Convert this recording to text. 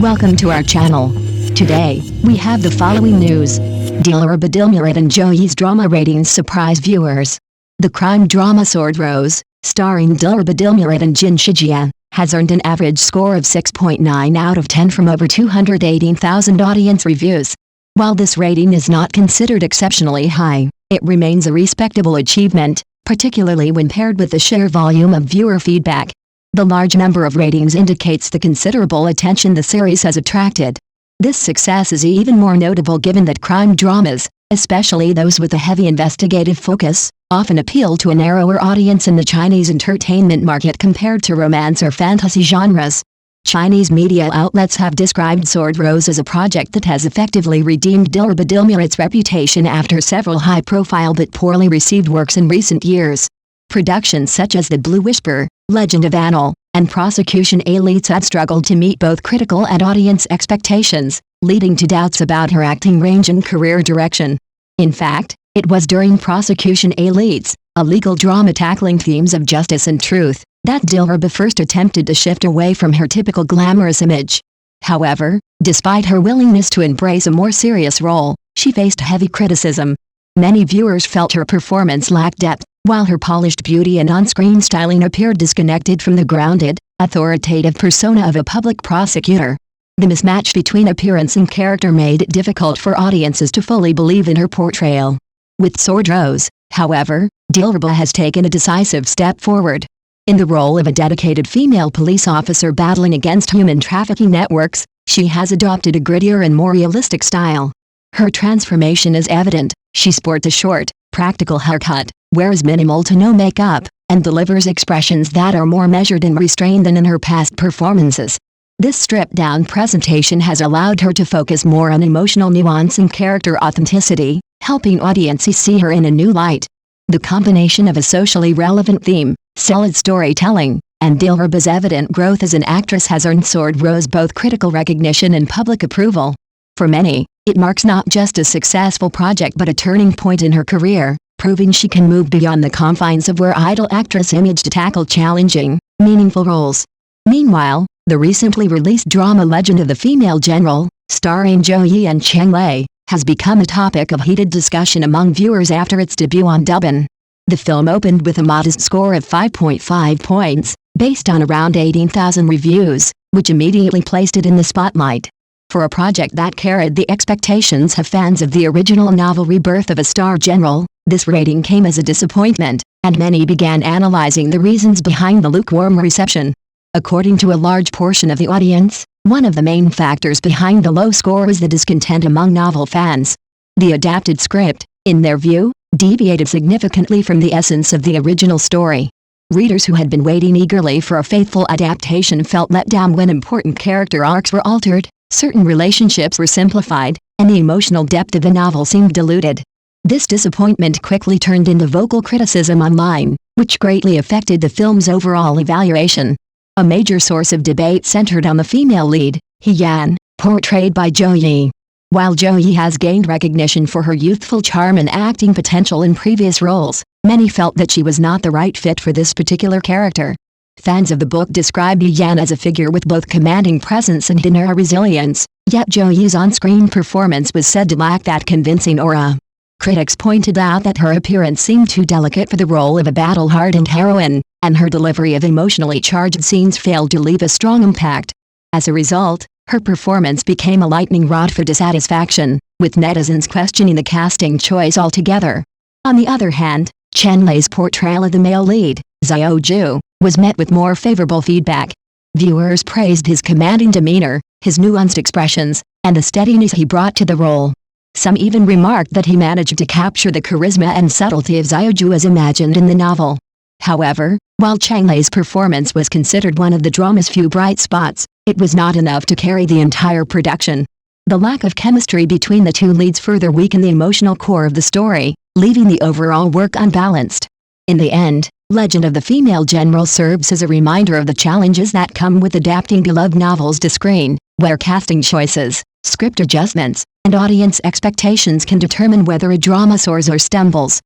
Welcome to our channel. Today, we have the following news. Dilraba Dilmurat and Zhou Ye's drama ratings surprise viewers. The crime drama Sword Rose, starring Dilraba Dilmurat and Zhou Ye, has earned an average score of 6.9 out of 10 from over 218,000 audience reviews. While this rating is not considered exceptionally high, it remains a respectable achievement, particularly when paired with the sheer volume of viewer feedback. The large number of ratings indicates the considerable attention the series has attracted. This success is even more notable given that crime dramas, especially those with a heavy investigative focus, often appeal to a narrower audience in the Chinese entertainment market compared to romance or fantasy genres. Chinese media outlets have described Sword Rose as a project that has effectively redeemed Dilraba Dilmurat's reputation after several high-profile but poorly received works in recent years. Productions such as The Blue Whisper, Legend of Annal, and Prosecution Elites had struggled to meet both critical and audience expectations, leading to doubts about her acting range and career direction. In fact, it was during Prosecution Elites, a legal drama tackling themes of justice and truth, that Dilraba first attempted to shift away from her typical glamorous image. However, despite her willingness to embrace a more serious role, she faced heavy criticism. Many viewers felt her performance lacked depth, while her polished beauty and on-screen styling appeared disconnected from the grounded, authoritative persona of a public prosecutor. The mismatch between appearance and character made it difficult for audiences to fully believe in her portrayal. With Sword Rose, however, Dilraba has taken a decisive step forward. In the role of a dedicated female police officer battling against human trafficking networks, she has adopted a grittier and more realistic style. Her transformation is evident. She sports a short, practical haircut, wears minimal to no makeup, and delivers expressions that are more measured and restrained than in her past performances. This stripped-down presentation has allowed her to focus more on emotional nuance and character authenticity, helping audiences see her in a new light. The combination of a socially relevant theme, solid storytelling, and Dilraba's evident growth as an actress has earned Sword Rose both critical recognition and public approval. For many, it marks not just a successful project but a turning point in her career, proving she can move beyond the confines of her idol actress image to tackle challenging, meaningful roles. Meanwhile, the recently released drama Legend of the Female General, starring Zhou Ye and Cheng Lei, has become a topic of heated discussion among viewers after its debut on Douban. The film opened with a modest score of 5.5 points, based on around 18,000 reviews, which immediately placed it in the spotlight. For a project that carried the expectations of fans of the original novel Rebirth of a Star General, this rating came as a disappointment, and many began analyzing the reasons behind the lukewarm reception. According to a large portion of the audience, one of the main factors behind the low score was the discontent among novel fans. The adapted script, in their view, deviated significantly from the essence of the original story. Readers who had been waiting eagerly for a faithful adaptation felt let down when important character arcs were altered, certain relationships were simplified, and the emotional depth of the novel seemed diluted. This disappointment quickly turned into vocal criticism online, which greatly affected the film's overall evaluation. A major source of debate centered on the female lead, Yan, portrayed by Zhou Ye. While Zhou Ye has gained recognition for her youthful charm and acting potential in previous roles, many felt that she was not the right fit for this particular character. Fans of the book described Yan as a figure with both commanding presence and inner resilience, yet Zhou Ye's on-screen performance was said to lack that convincing aura. Critics pointed out that her appearance seemed too delicate for the role of a battle-hardened heroine, and her delivery of emotionally charged scenes failed to leave a strong impact. As a result, her performance became a lightning rod for dissatisfaction, with netizens questioning the casting choice altogether. On the other hand, Cheng Lei's portrayal of the male lead, Zhou Ye, was met with more favorable feedback. Viewers praised his commanding demeanor, his nuanced expressions, and the steadiness he brought to the role. Some even remarked that he managed to capture the charisma and subtlety of Zhou Ye as imagined in the novel. However, while Cheng Lei's performance was considered one of the drama's few bright spots, it was not enough to carry the entire production. The lack of chemistry between the two leads further weakened the emotional core of the story, leaving the overall work unbalanced. In the end, Legend of the Female General serves as a reminder of the challenges that come with adapting beloved novels to screen, where casting choices, script adjustments, and audience expectations can determine whether a drama soars or stumbles.